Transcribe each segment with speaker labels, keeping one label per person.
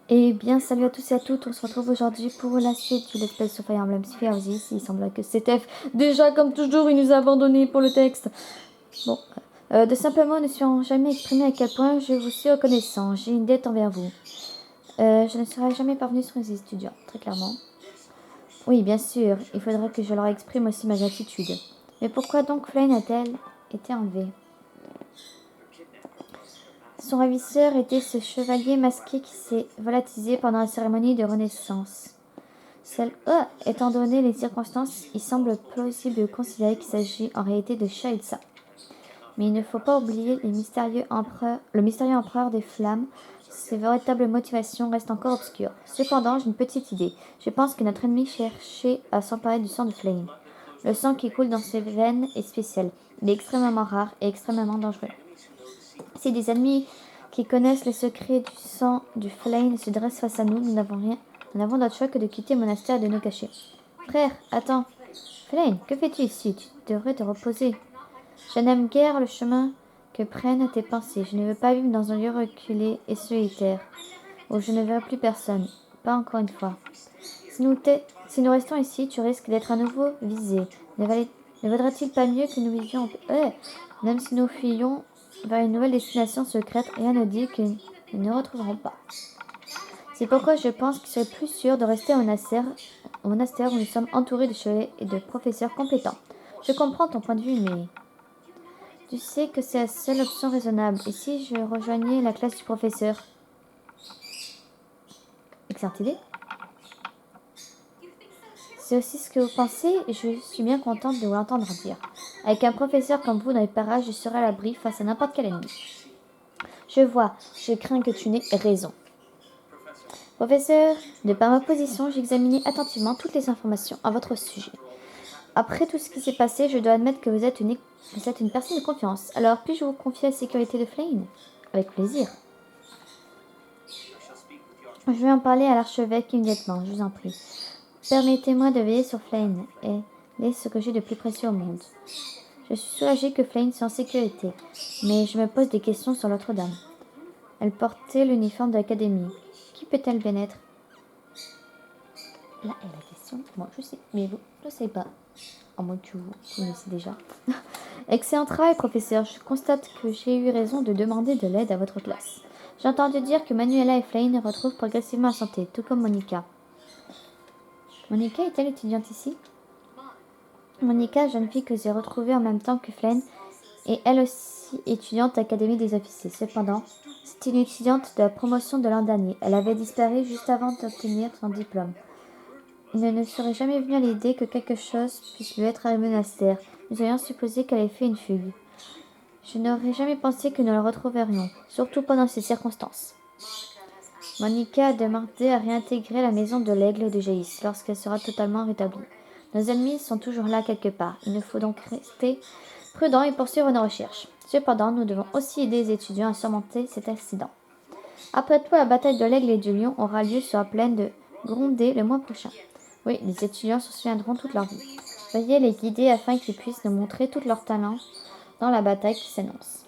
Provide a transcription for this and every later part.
Speaker 1: Eh bien, salut à tous et à toutes, on se retrouve aujourd'hui pour la suite du Let's Play sur Fire Emblem Spheres. Il semble que CTF, déjà comme toujours, il nous a abandonnés pour le texte. Bon, de simplement ne suis jamais exprimé à quel point je vous suis reconnaissant, j'ai une dette envers vous. Je ne serai jamais parvenu sur les étudiants, très clairement. Oui, bien sûr, il faudra que je leur exprime aussi ma gratitude. Mais pourquoi donc Flame a-t-elle été enlevée? Son ravisseur était ce chevalier masqué qui s'est volatilisé pendant la cérémonie de renaissance. Étant donné les circonstances, il semble plausible de considérer qu'il s'agit en réalité de Shahidsa. Mais il ne faut pas oublier le mystérieux empereur des flammes. Ses véritables motivations restent encore obscures. Cependant, j'ai une petite idée. Je pense que notre ennemi cherchait à s'emparer du sang de Flame. Le sang qui coule dans ses veines est spécial. Il est extrêmement rare et extrêmement dangereux. Si des ennemis qui connaissent les secrets du sang du Flame se dressent face à nous, nous n'avons d'autre choix que de quitter le monastère et de nous cacher. Frère, attends. Flame, que fais-tu ici? Tu devrais te reposer. Je n'aime guère le chemin que prennent tes pensées. Je ne veux pas vivre dans un lieu reculé et solitaire, où je ne verrai plus personne. Pas encore une fois. Si nous restons ici, tu risques d'être à nouveau visé. Ne vaudrait-il pas mieux que nous vivions même si nous fuyions vers une nouvelle destination secrète, rien ne dit que nous ne retrouverons pas. C'est pourquoi je pense qu'il serait plus sûr de rester au monastère où nous sommes entourés de chevaliers et de professeurs compétents. Je comprends ton point de vue, mais tu sais que c'est la seule option raisonnable. Et si je rejoignais la classe du professeur? Excellente idée. C'est aussi ce que vous pensez et je suis bien contente de vous l'entendre dire. Avec un professeur comme vous dans les parages, je serai à l'abri face à n'importe quel ennemi. Je vois, je crains que tu n'aies raison. Professeur, de par ma position, j'ai examiné attentivement toutes les informations à votre sujet. Après tout ce qui s'est passé, je dois admettre que vous êtes une personne de confiance. Alors, puis-je vous confier la sécurité de Flame? Avec plaisir. Je vais en parler à l'archevêque immédiatement, je vous en prie. Permettez-moi de veiller sur Flame, et c'est ce que j'ai de plus précieux au monde. Je suis soulagée que Flame soit en sécurité, mais je me pose des questions sur l'autre dame. Elle portait l'uniforme de l'académie. Qui peut-elle bien être? Là est la question. Moi, je sais, mais vous ne le savez pas. À moins que vous connaissez déjà. Excellent travail, professeur. Je constate que j'ai eu raison de demander de l'aide à votre classe. J'ai entendu dire que Manuela et Flame retrouvent progressivement la santé, tout comme Monica. Monica est-elle étudiante ici? Monica, jeune fille que j'ai retrouvée en même temps que Flame, est elle aussi étudiante à l'Académie des officiers. Cependant, c'est une étudiante de la promotion de l'an dernier. Elle avait disparu juste avant d'obtenir son diplôme. Il ne nous serait jamais venu à l'idée que quelque chose puisse lui être arrivé au monastère. Nous aurions supposé qu'elle ait fait une fugue. Je n'aurais jamais pensé que nous la retrouverions, surtout pas dans ces circonstances. Monica a demandé à réintégrer la maison de l'aigle de Jaïs lorsqu'elle sera totalement rétablie. Nos ennemis sont toujours là quelque part. Il nous faut donc rester prudents et poursuivre nos recherches. Cependant, nous devons aussi aider les étudiants à surmonter cet accident. Après tout, la bataille de l'aigle et du lion aura lieu sur la plaine de Grondé le mois prochain. Oui, les étudiants se souviendront toute leur vie. Veuillez les guider afin qu'ils puissent nous montrer tout leur talent dans la bataille qui s'annonce.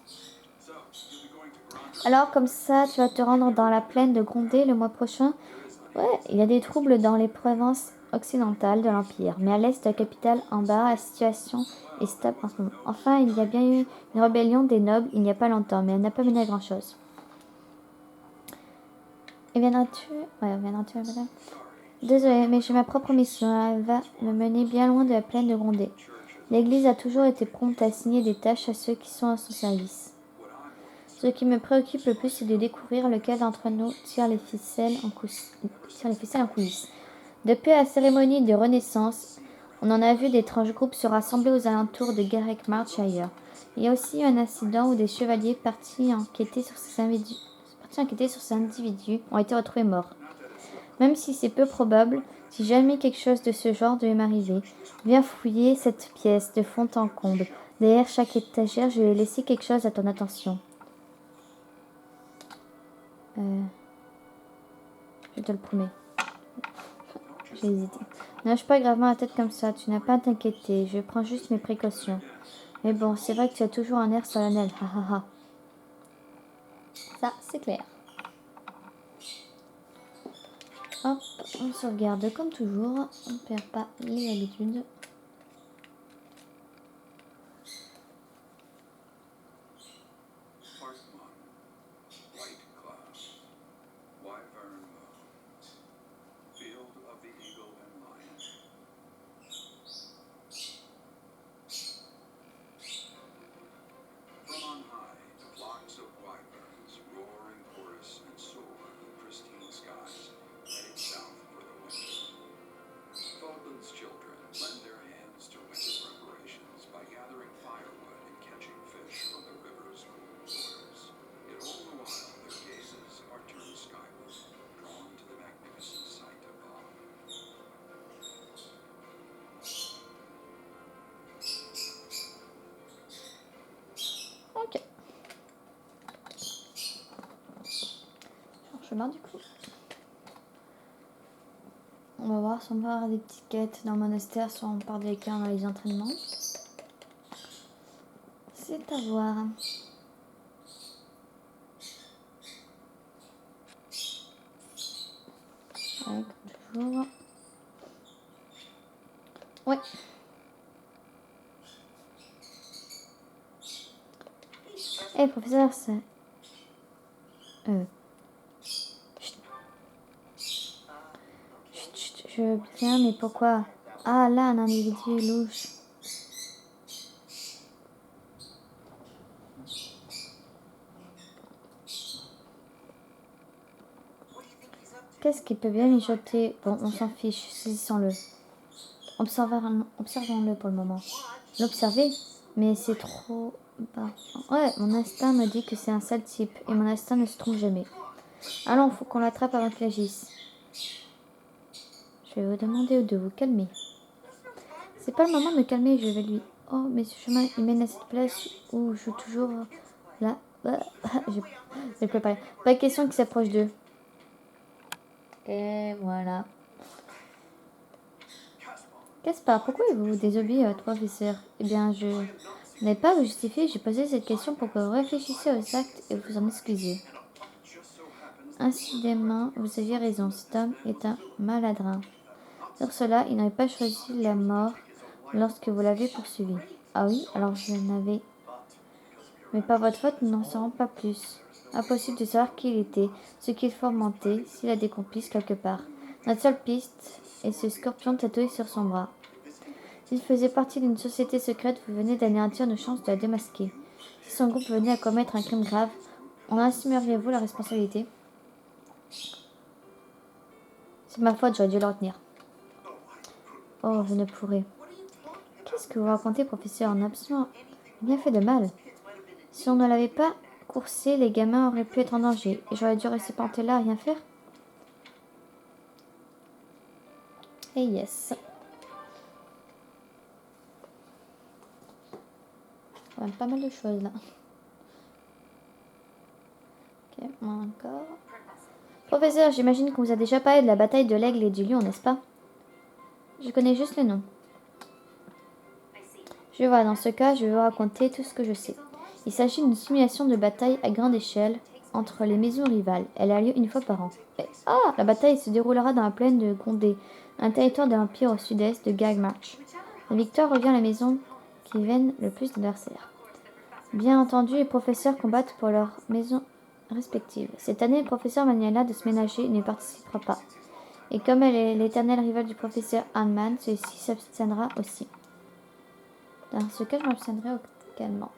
Speaker 1: Alors, comme ça, tu vas te rendre dans la plaine de Grondé le mois prochain? Ouais, il y a des troubles dans les provinces occidentales de l'Empire, mais à l'est de la capitale, en bas, la situation est stable en ce moment. Enfin, il y a bien eu une rébellion des nobles il n'y a pas longtemps, mais elle n'a pas mené à grand-chose. Et viendras-tu? Ouais, viendras-tu, madame? Désolée, mais j'ai ma propre mission. Elle va me mener bien loin de la plaine de Grondé. L'Église a toujours été prompte à assigner des tâches à ceux qui sont à son service. Ce qui me préoccupe le plus, c'est de découvrir lequel d'entre nous tire les ficelles en coulisses. Depuis la cérémonie de renaissance, on en a vu d'étranges groupes se rassembler aux alentours de Garek March et ailleurs. Il y a aussi eu un incident où des chevaliers partis enquêter sur ces individus ont été retrouvés morts. Même si c'est peu probable, si jamais quelque chose de ce genre devait m'arriver, viens fouiller cette pièce de fond en comble. Derrière chaque étagère, je vais laisser quelque chose à ton attention. Je te le promets. J'ai hésité. Ne lâche pas gravement la tête comme ça, tu n'as pas à t'inquiéter, je prends juste mes précautions. Mais bon, c'est vrai que tu as toujours un air solennel, ha ha ha. Ça, c'est clair. Hop, on sauvegarde comme toujours. On ne perd pas les habitudes. Ok. Chemin du coup. On va voir si on va avoir des petites quêtes dans le monastère, soit on part avec un dans les entraînements. C'est à voir. Ouais, comme toujours. Ouais. Eh, professeur, c'est... Chut, chut, chut, je veux bien, mais pourquoi? Ah, là, un individu louche. Qu'est-ce qu'il peut bien mijoter? Bon, on s'en fiche, saisissons-le. Observons-le pour le moment. L'observer? Mais c'est trop bas. Ouais, mon instinct me dit que c'est un sale type, et mon instinct ne se trompe jamais. Allons, faut qu'on l'attrape avant qu'il agisse. Je vais vous demander de vous calmer. C'est pas le moment de me calmer, je vais lui... Oh, mais ce chemin, il mène à cette place où je joue toujours là. Je peux pas. Pas question qu'il s'approche d'eux. Et voilà. Caspar, pourquoi avez-vous désobéi à votre professeur? Eh bien, je n'ai pas à vous justifier, j'ai posé cette question pour que vous réfléchissiez aux actes et vous en excusiez. Incidemment, vous aviez raison, cet homme est un maladrin. Sur cela, il n'avait pas choisi la mort lorsque vous l'avez poursuivi. Ah oui, alors je n'avais... Mais par votre faute, nous n'en saurons pas plus. Impossible de savoir qui il était, ce qu'il fomentait, s'il a des complices quelque part. Notre seule piste est ce scorpion tatoué sur son bras. S'il faisait partie d'une société secrète, vous venez d'anéantir nos chances de la démasquer. Si son groupe venait à commettre un crime grave, en assumeriez-vous la responsabilité? C'est ma faute, j'aurais dû le retenir. Oh, je ne pourrais. Qu'est-ce que vous racontez, professeur? On a absolument rien fait de mal. Si on ne l'avait pas coursé, les gamins auraient pu être en danger. Et j'aurais dû rester planté là à rien faire. Et yes. Ouais, pas mal de choses là. Ok, encore. Professeur, j'imagine qu'on vous a déjà parlé de la bataille de l'aigle et du lion, n'est-ce pas? Je connais juste le nom. Je vois, dans ce cas, je vais vous raconter tout ce que je sais. Il s'agit d'une simulation de bataille à grande échelle entre les maisons rivales. Elle a lieu une fois par an. La bataille se déroulera dans la plaine de Gondé, un territoire de l'Empire au sud-est de Gagmarch. La victoire revient à la maison qui vène le plus d'adversaires. Bien entendu, les professeurs combattent pour leur maison respective. Cette année, le professeur Maniala de se ménager ne participera pas. Et comme elle est l'éternelle rivale du professeur Hanman, celui-ci s'abstiendra aussi. Dans ce cas, je m'abstiendrai également.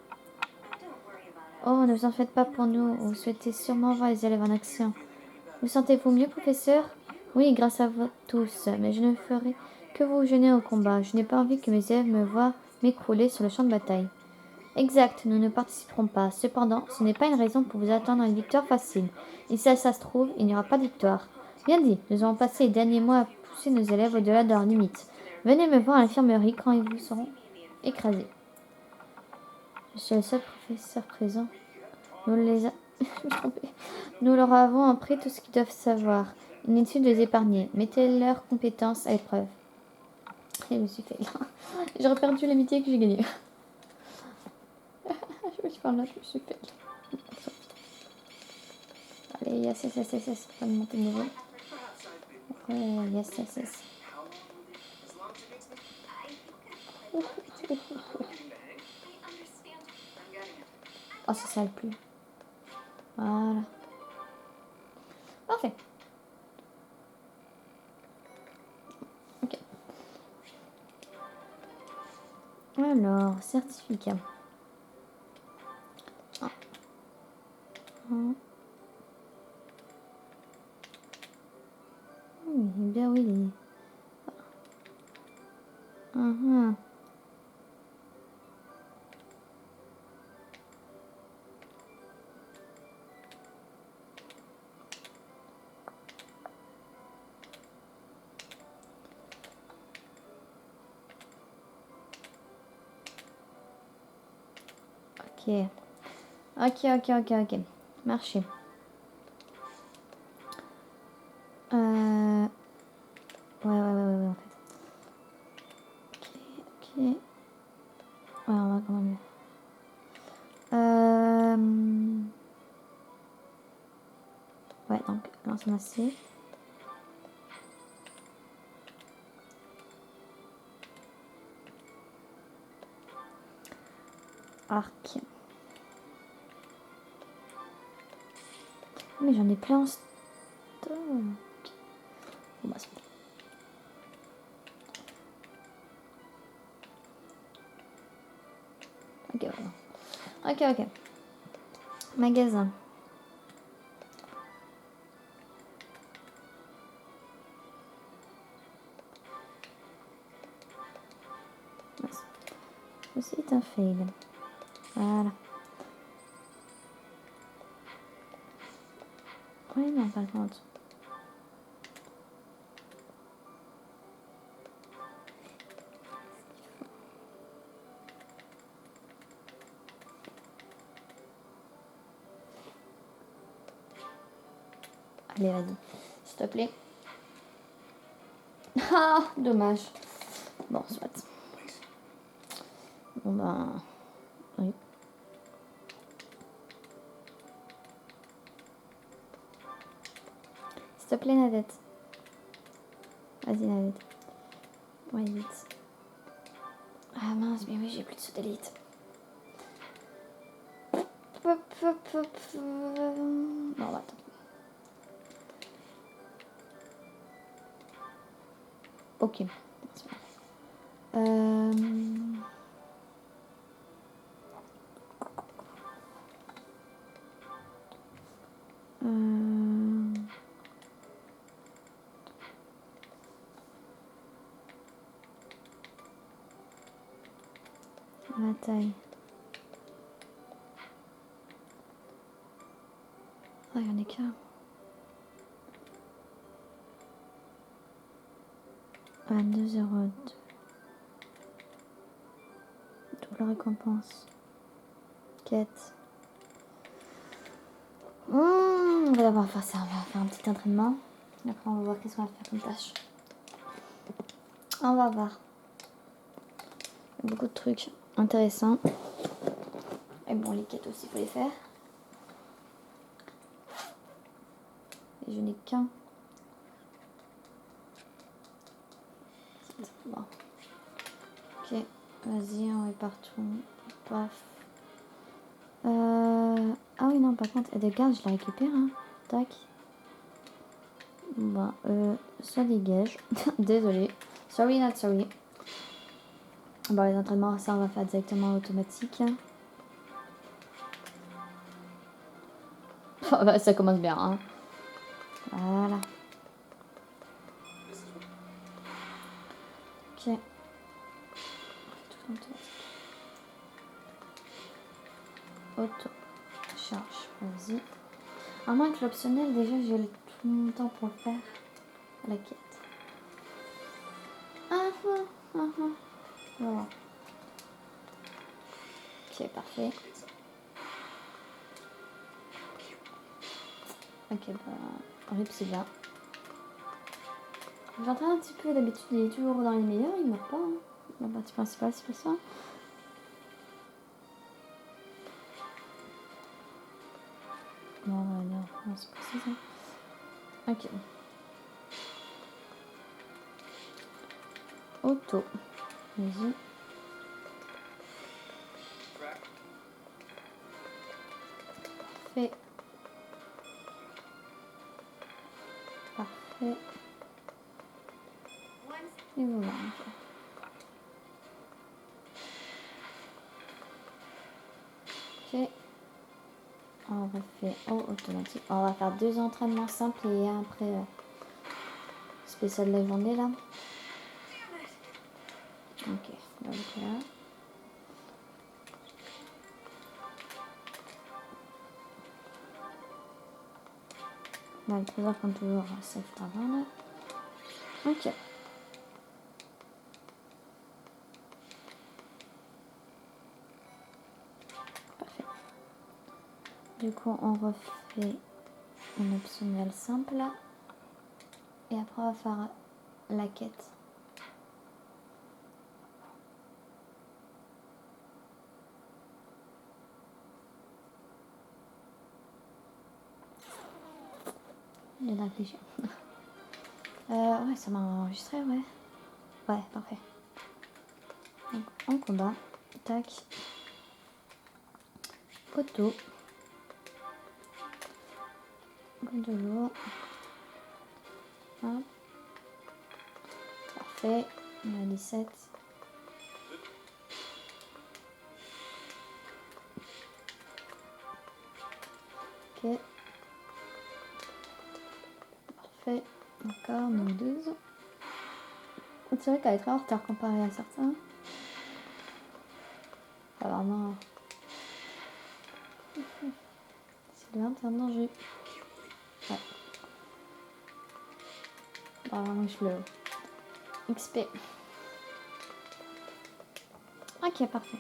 Speaker 1: Oh, ne vous en faites pas pour nous. Vous souhaitez sûrement voir les élèves en action. Vous sentez-vous mieux, professeur? Oui, grâce à vous tous. Mais je ne ferai que vous gêner au combat. Je n'ai pas envie que mes élèves me voient m'écrouler sur le champ de bataille. Exact, nous ne participerons pas. Cependant, ce n'est pas une raison pour vous attendre une victoire facile. Et si ça se trouve, il n'y aura pas de victoire. Bien dit, nous avons passé les derniers mois à pousser nos élèves au-delà de leurs limites. Venez me voir à l'infirmerie quand ils vous seront écrasés. Je suis le seul professeur présent. Nous leur avons appris tout ce qu'ils doivent savoir. Inutile de les épargner. Mettez leurs compétences à l'épreuve. Et je me suis fait là. J'aurais perdu l'amitié que j'ai gagnée. Je me suis fait là, je me suis fait là. Allez, yes, pas de monter de niveau. Ouais, yes, yes, yes. Oh, c'est ça le plus. Voilà. Parfait. Ok. Alors, certificat. Ah. Ah. Oui, bien oui. Mhm. Ok. Ok. Marché. Ouais, en fait. Ok. Ouais, on va quand même. Ouais, donc, lance massif. Arc. Mais j'en ai plein en stock. Bon, bah, c'est bon. Ok, voilà. Ok. Magasin. Mince. Ceci est un fail. Voilà. Oui, non, par contre. Allez, vas-y. S'il te plaît. Ah, dommage. Bon, soit. Bon, ben... Oui. S'il te plaît, Nadette. Vas-y, Nadette. Ouais, vite. Ah mince, mais oui, j'ai plus de satellite. Hop. Non, attends. Ok. La taille. Ah, il y en a qu'un. Ah, 2,02. Double récompense. Quête. On va d'abord faire ça. On va faire un petit entraînement. Et après, on va voir qu'est-ce qu'on va faire comme tâche. On va voir. Il y a beaucoup de trucs intéressants. Et bon, les quêtes aussi, il faut les faire. Et je n'ai qu'un. Bon. Ok, vas-y, on est partout. Paf. Ah oui, non, par contre, des gardes, je la récupère. Hein. Tac. Bon, ça dégage. Désolée. Sorry, not sorry. Bon, les entraînements, ça, on va faire directement automatique. Oh, bah, ça commence bien, hein. Voilà. Ok. Auto. Charge. Vas-y. À moins que l'optionnel, déjà, j'ai tout mon temps pour le faire. La quête. Voilà. Ok, parfait. Ok, bah, rip, c'est bien. J'entends un petit peu, d'habitude, il est toujours dans les meilleurs, il meurt pas. Hein. La partie principale, c'est pas ça. Non, c'est pas ça. Ok. Auto. Vas-y. Parfait. Parfait. Niveau 20. Ok. On refait au automatique. On va faire 2 entraînements simples et après spécial de la journée là. Ok. Donc là. On va le trésor comme toujours safe avant là. Ok. Parfait. Du coup on refait une optionnelle simple là. Et après on va faire la quête. J'ai réfléchi. Ouais, ça m'a enregistré, ouais. Ouais, parfait. Donc, en combat, tac, auto, comme toujours. Hop. Parfait, on a 17. Ok. Parfait, encore, nous 12. C'est vrai qu'elle est très en retard comparé à certains. Pas vraiment. C'est de un danger. Ouais. Pas vraiment que je le. XP. Ok, parfait.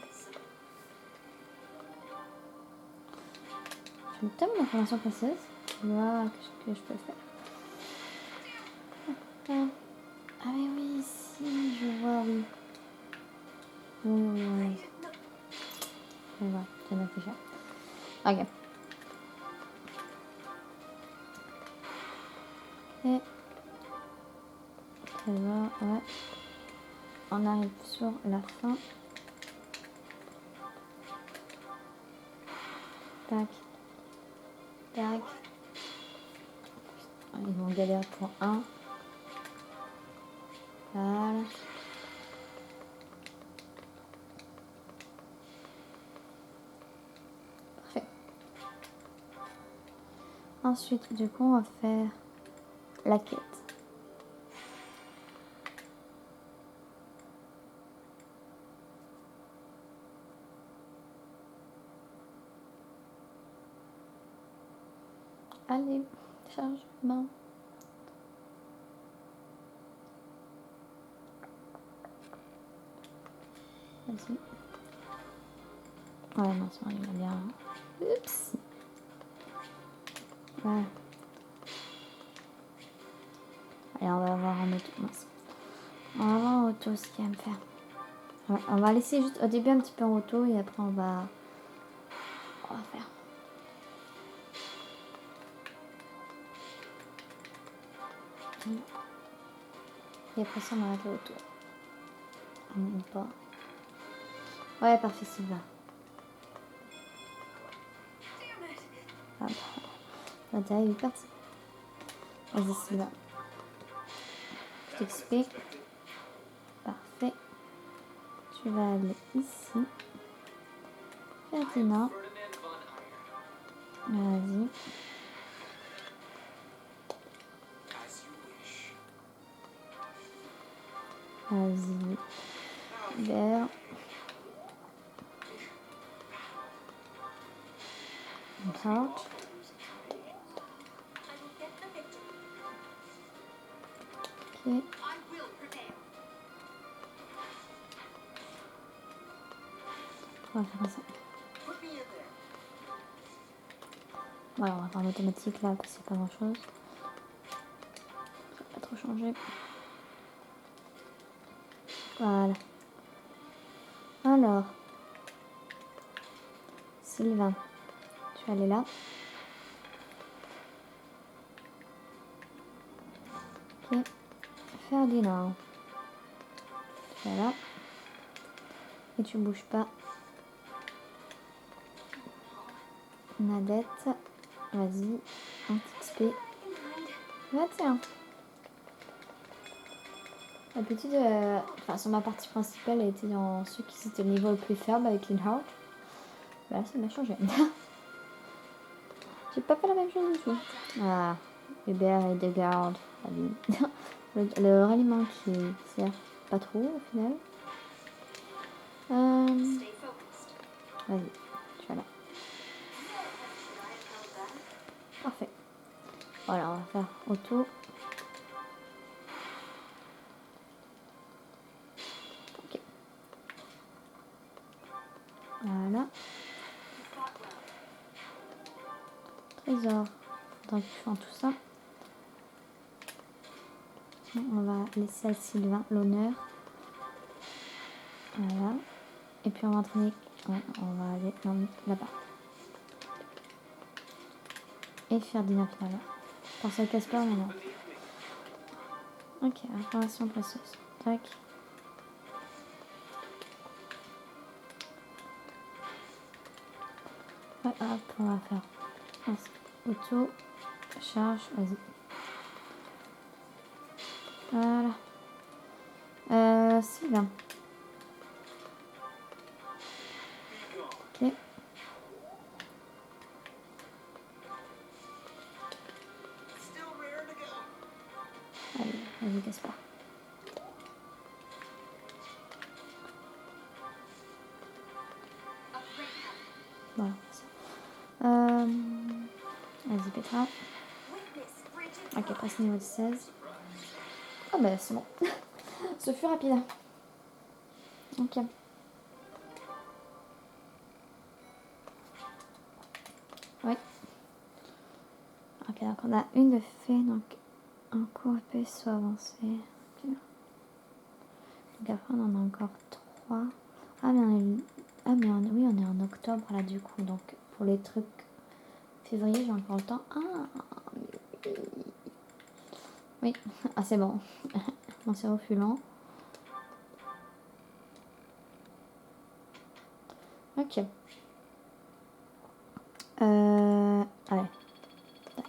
Speaker 1: Je me donne l'information précieuse. Je vais voir ce que je peux faire. Ah mais oui, si, je vois, oui. Oui. Je vois, je viens de réfléchir. Ok. Et ça va, ouais. On arrive sur la fin. Tac. Tac. Ils vont galérer pour un. Voilà. Parfait. Ensuite, du coup, on va faire la quête. Allez, chargement. Vas-y. Ouais, non, ça il va bien. Oups. Ouais. Allez, on va voir en auto. Mince. On va voir en auto ce qu'il va me faire. Ouais, on va laisser juste au début un petit peu en auto et après on va faire. Et après ça, on arrête l'auto. Ou pas. Ouais, parfait, Sylvain. Ah bah, l'intérêt est parti. Vas-y, Sylvain. Je t'explique. Parfait. Tu vas aller ici. Ferdinand. Vas-y. Vas-y. Vert. Torch. Ok. On va faire ça. Voilà, on va faire l'automatique là, parce que c'est pas grand chose. Ça va pas trop changer. Voilà. Alors. Sylvain. Tu vas aller là. Ok. Ferdinand. Voilà. Et tu bouges pas. Nadette. Vas-y. Un XP. 21. La petite, enfin sur ma partie principale, elle était dans ceux qui étaient le niveau le plus faible avec Linhardt. Là, ça m'a changé. J'ai pas fait la même chose du tout. Ah, Hubert et de garde. Le ralliement qui sert pas trop au final. Vas-y, tu vas là. Parfait. Voilà, on va faire auto. Ok. Voilà. Trésor. Faudra que tu fasses tout ça. On va laisser à Sylvain l'honneur. Voilà. Et puis on va entraîner. Ouais, on va aller là-bas. Et Ferdinand là. Pour ça casse pas maintenant. Ok, information précieuse. Tac. Ouais, hop, on va faire. Auto. Charge, vas-y. Voilà. Sylvain. Ok. Allez, vas-y, casse pas. Voilà. Vas-y, Petra. Ok, passe niveau de 16. Ah bah c'est bon. Ce fut rapide. Ok. Ouais. Ok, donc on a une de fait, donc un coup épais soit avancé. Okay. Donc après on en a encore 3. Ah mais oui, on est en octobre là du coup, donc pour les trucs février j'ai encore le temps. Ah oui, ah c'est bon. Mon cerveau fut lent. Ok. Allez. Tac.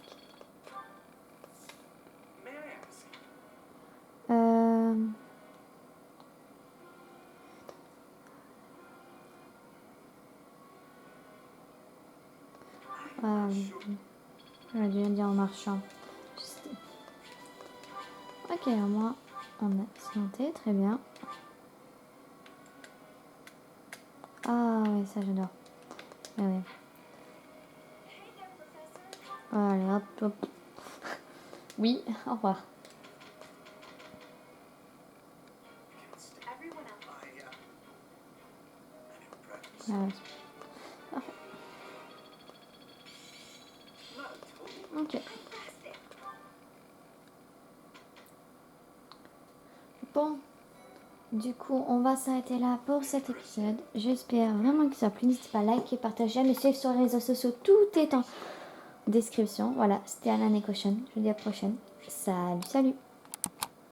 Speaker 1: J'aurais dû dire en marchant. Ok, au moins on a monté, très bien. Ah oui, ça j'adore. Ah, oui. Allez, hop, hop. Oui, au revoir. Parfait. Ok. Bon, du coup, on va s'arrêter là pour cet épisode. J'espère vraiment que ça a plu. N'hésitez pas à liker, partager, à me suivre sur les réseaux sociaux. Tout est en description. Voilà, c'était à l'année prochaine. Je vous dis à la prochaine. Salut, salut.